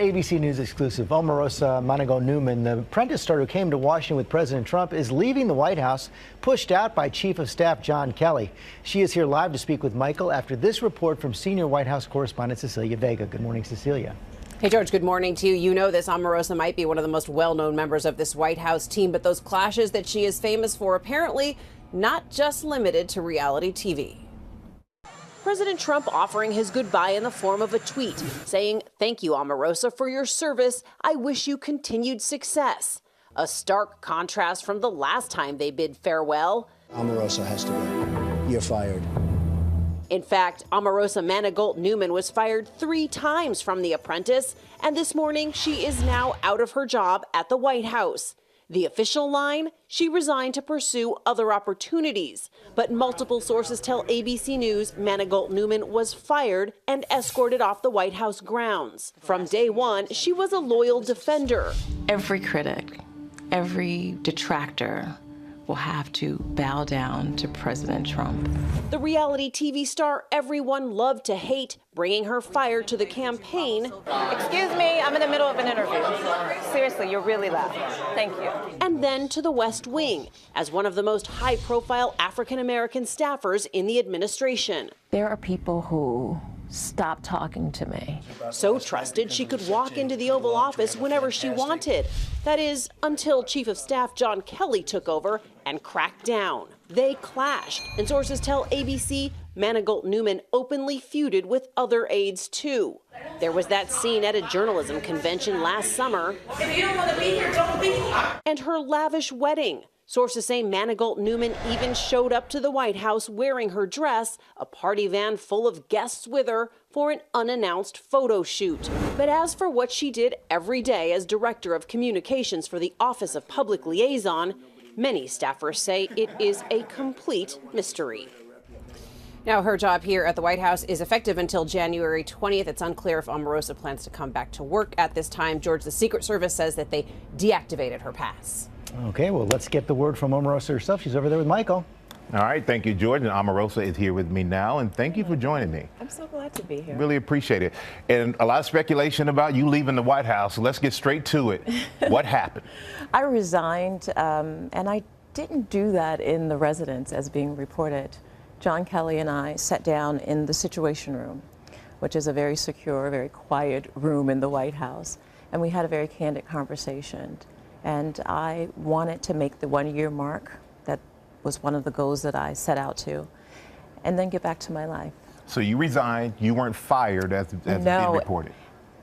ABC News exclusive. Omarosa Manigault Newman, the apprentice star who came to Washington with President Trump, is leaving the White House, pushed out by Chief of Staff John Kelly. She is here live to speak with Michael after this report from senior White House correspondent Cecilia Vega. Good morning, Cecilia. Hey, George, good morning to you. You know this Omarosa might be one of the most well-known members of this White House team, but those clashes that she is famous for apparently not just limited to reality TV. President Trump offering his goodbye in the form of a tweet saying, "Thank you, Omarosa, for your service. I wish you continued success." A stark contrast from the last time they bid farewell. Omarosa has to go. You're fired. In fact, Omarosa Manigault Newman was fired 3 times from The Apprentice, and this morning she is now out of her job at the White House. The official line, she resigned to pursue other opportunities. But multiple sources tell ABC News Manigault Newman was fired and escorted off the White House grounds. From day one, she was a loyal defender. Every critic, every detractor will have to bow down to President Trump. The reality TV star everyone loved to hate, bringing her fire to the campaign. Excuse me, I'm in the middle of an interview. Seriously, you're really loud. Thank you. And then to the West Wing, as one of the most high-profile African-American staffers in the administration. There are people who stop talking to me. So trusted she could walk into the Oval Office whenever she wanted. That is, until Chief of Staff John Kelly took over and cracked down. They clashed, and sources tell ABC Manigault Newman openly feuded with other aides too. There was that scene at a journalism convention last summer. If you don't want to be here, don't be here. And her lavish wedding. Sources say Manigault Newman even showed up to the White House wearing her dress, a party van full of guests with her, for an unannounced photo shoot. But as for what she did every day as Director of Communications for the Office of Public Liaison, many staffers say it is a complete mystery. Now, her job here at the White House is effective until January 20th. It's unclear if Omarosa plans to come back to work at this time. George, the Secret Service says that they deactivated her pass. Okay, well, let's get the word from Omarosa herself. She's over there with Michael. All right, thank you, George. And Omarosa is here with me now, and thank you for joining me. I'm so glad to be here. Really appreciate it. And a lot of speculation about you leaving the White House, so let's get straight to it. What happened? I resigned, and I didn't do that in the residence as being reported. John Kelly and I sat down in the Situation Room, which is a very secure, very quiet room in the White House, and we had a very candid conversation. And I wanted to make the 1-year mark. That was one of the goals that I set out to, and then get back to my life. So you resigned, you weren't fired as being reported.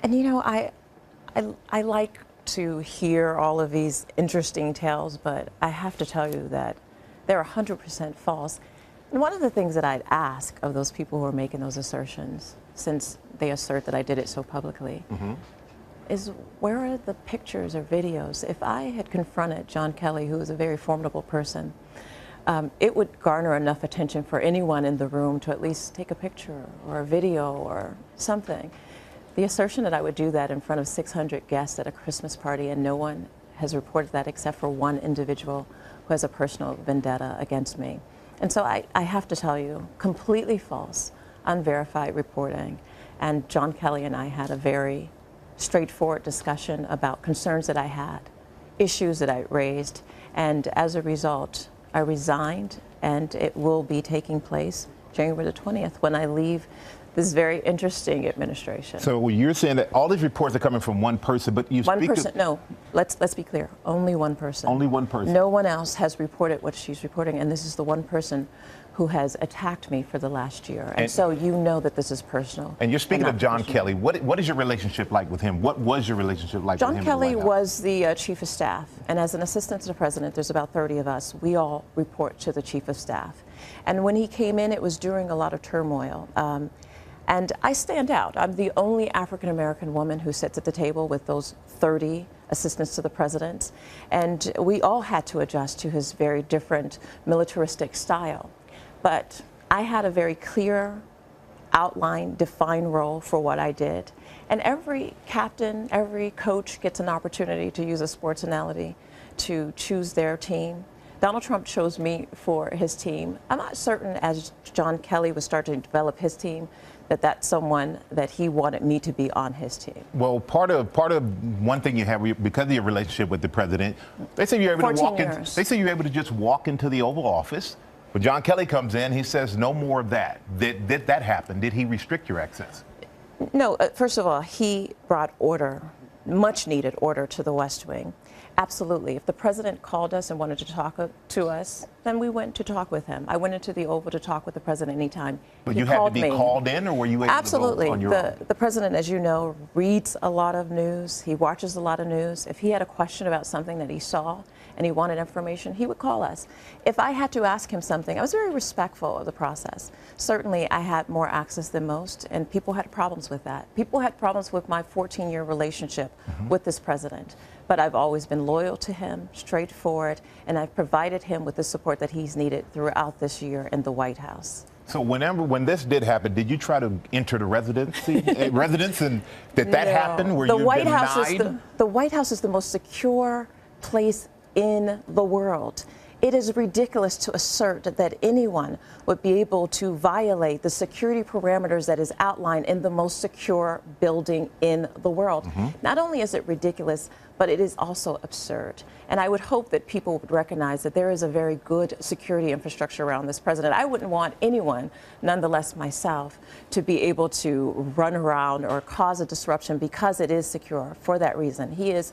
And you know, I like to hear all of these interesting tales, but I have to tell you that they're 100% false. And one of the things that I'd ask of those people who are making those assertions, since they assert that I did it so publicly, is where are the pictures or videos? If I had confronted John Kelly, who is a very formidable person, it would garner enough attention for anyone in the room to at least take a picture or a video or something. The assertion that I would do that in front of 600 guests at a Christmas party, and no one has reported that except for one individual who has a personal vendetta against me. And so I have to tell you, completely false, unverified reporting. And John Kelly and I had a very straightforward discussion about concerns that I had, issues that I raised, and as a result, I resigned, and it will be taking place January the 20th when I leave this very interesting administration. So you're saying that all these reports are coming from one person, but you one person? No, let's be clear. Only one person. Only one person. No one else has reported what she's reporting, and this is the one person who has attacked me for the last year. And so you know that this is personal. And you're speaking of John Kelly. What is your relationship like with him? What was your relationship like with him? John Kelly was the chief of staff, and as an assistant to the president, there's about 30 of us. We all report to the chief of staff. And when he came in, it was during a lot of turmoil. And I stand out. I'm the only African-American woman who sits at the table with those 30 assistants to the president. And we all had to adjust to his very different militaristic style. But I had a very clear outline, defined role for what I did. And every captain, every coach gets an opportunity to use a sports analogy to choose their team. Donald Trump chose me for his team. I'm not certain as John Kelly was starting to develop his team that that's someone that he wanted me to be on his team. Well, part of one thing you have because of your relationship with the president, they say you're able to walk in. They say you're able to just walk into the Oval Office. When John Kelly comes in, he says no more of that. Did that happen? Did he restrict your access? No. First of all, he brought order, much needed order, to the West Wing. Absolutely. If the president called us and wanted to talk to us, then we went to talk with him. I went into the Oval to talk with the president anytime. But you had to be called in, or were you able Absolutely. to go on your own? The president, as you know, reads a lot of news. He watches a lot of news. If he had a question about something that he saw and he wanted information, he would call us. If I had to ask him something, I was very respectful of the process. Certainly, I had more access than most, and people had problems with that. People had problems with my 14-year relationship with this president. But I've always been loyal to him, straightforward, and I've provided him with the support that he's needed throughout this year in the White House. So when this did happen, did you try to enter the residence, and did that happen? Were you denied? The White House is the most secure place in the world. It is ridiculous to assert that anyone would be able to violate the security parameters that is outlined in the most secure building in the world. Not only is it ridiculous, but it is also absurd. And I would hope that people would recognize that there is a very good security infrastructure around this president. I wouldn't want anyone, nonetheless myself, to be able to run around or cause a disruption because it is secure for that reason. He is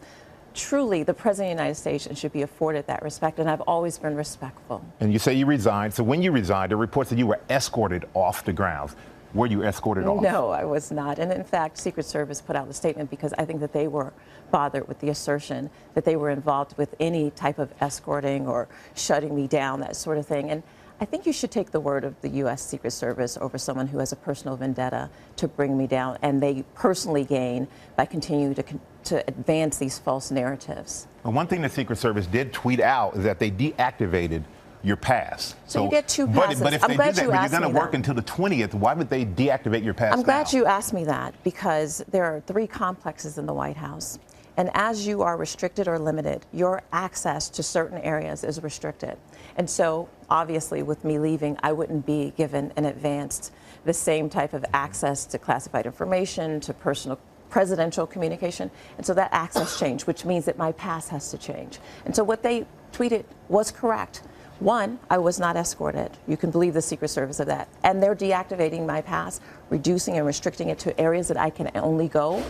truly the President of the United States and should be afforded that respect, and I've always been respectful. And you say you resigned. So when you resigned, the reports that you were escorted off the grounds. Were you escorted off? No, I was not. And in fact, Secret Service put out a statement because I think that they were bothered with the assertion that they were involved with any type of escorting or shutting me down, that sort of thing. And I think you should take the word of the U.S. Secret Service over someone who has a personal vendetta to bring me down, and they personally gain by continuing to advance these false narratives. Well, one thing the Secret Service did tweet out is that they deactivated your pass. So you get two passes. But if they do that, but you're going to work until the 20th, why would they deactivate your pass I'm glad now? you asked me that, because there are 3 complexes in the White House. And as you are restricted or limited, your access to certain areas is restricted. And so, obviously, with me leaving, I wouldn't be given in advance the same type of access to classified information, to personal presidential communication. And so that access changed, which means that my pass has to change. And so what they tweeted was correct. 1, I was not escorted. You can believe the Secret Service of that. And they're deactivating my pass, reducing and restricting it to areas that I can only go,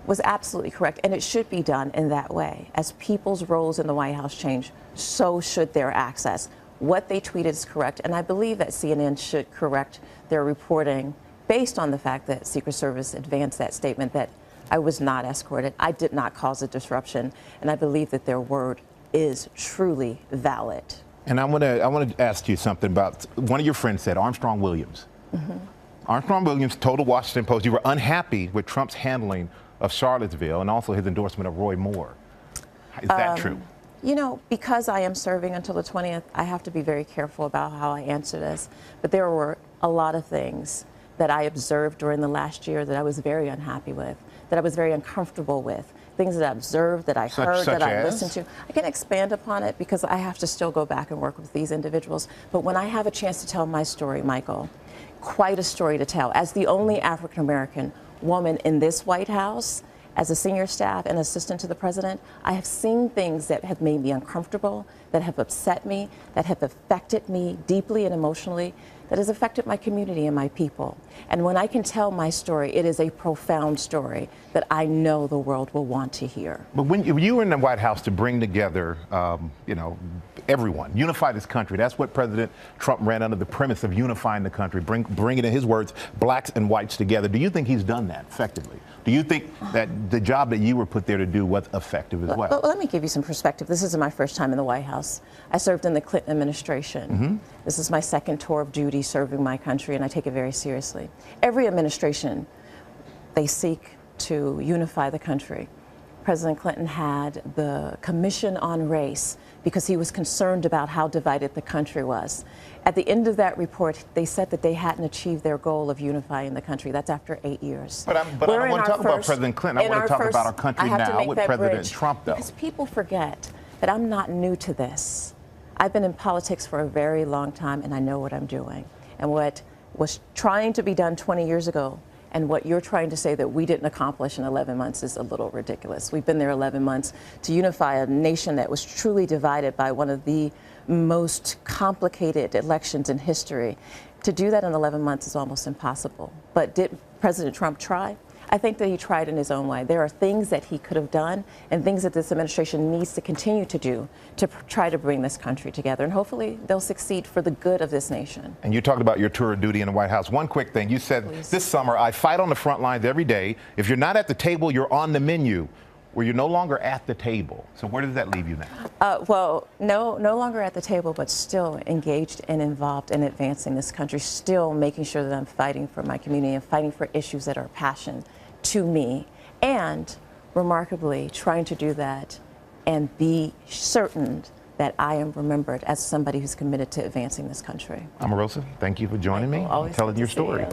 was absolutely correct. And it should be done in that way. As people's roles in the White House change, so should their access. What they tweeted is correct. And I believe that CNN should correct their reporting based on the fact that Secret Service advanced that statement that I was not escorted. I did not cause a disruption. And I believe that their word is truly valid. And I want to ask you something about one of your friends said, Armstrong Williams. Armstrong Williams told the Washington Post you were unhappy with Trump's handling of Charlottesville and also his endorsement of Roy Moore. Is that true? You know, because I am serving until the 20th, I have to be very careful about how I answer this. But there were a lot of things that I observed during the last year that I was very unhappy with, that I was very uncomfortable with. Things that I observed, that I heard, that I listened to. I can expand upon it because I have to still go back and work with these individuals. But when I have a chance to tell my story, Michael, quite a story to tell. As the only African-American woman in this White House, as a senior staff and assistant to the president, I have seen things that have made me uncomfortable, that have upset me, that have affected me deeply and emotionally, that has affected my community and my people. And when I can tell my story, it is a profound story that I know the world will want to hear. But when you were in the White House to bring together, everyone, unify this country, that's what President Trump ran under, the premise of unifying the country, bringing, in his words, blacks and whites together. Do you think he's done that effectively? Do you think that the job that you were put there to do was effective as well? Well, let me give you some perspective. This isn't my first time in the White House. I served in the Clinton administration. This is my second tour of duty serving my country, and I take it very seriously. Every administration, they seek to unify the country. President Clinton had the Commission on Race because he was concerned about how divided the country was. At the end of that report, they said that they hadn't achieved their goal of unifying the country. That's after 8 years. But I don't want to talk about President Clinton. I want to talk about our country now with President Trump, though. Because people forget that I'm not new to this. I've been in politics for a very long time, and I know what I'm doing. And what was trying to be done 20 years ago, and what you're trying to say that we didn't accomplish in 11 months is a little ridiculous. We've been there 11 months to unify a nation that was truly divided by one of the most complicated elections in history. To do that in 11 months is almost impossible. But did President Trump try? I think that he tried in his own way. There are things that he could have done and things that this administration needs to continue to do to try to bring this country together. And hopefully they'll succeed for the good of this nation. And you talked about your tour of duty in the White House. One quick thing. You said, Please. This summer, I fight on the front lines every day. If you're not at the table, you're on the menu. Where you're no longer at the table. So where does that leave you now? Well, no longer at the table, but still engaged and involved in advancing this country, still making sure that I'm fighting for my community and fighting for issues that are passion to me, and remarkably trying to do that and be certain that I am remembered as somebody who's committed to advancing this country. Omarosa, thank you for joining me and telling your story. You.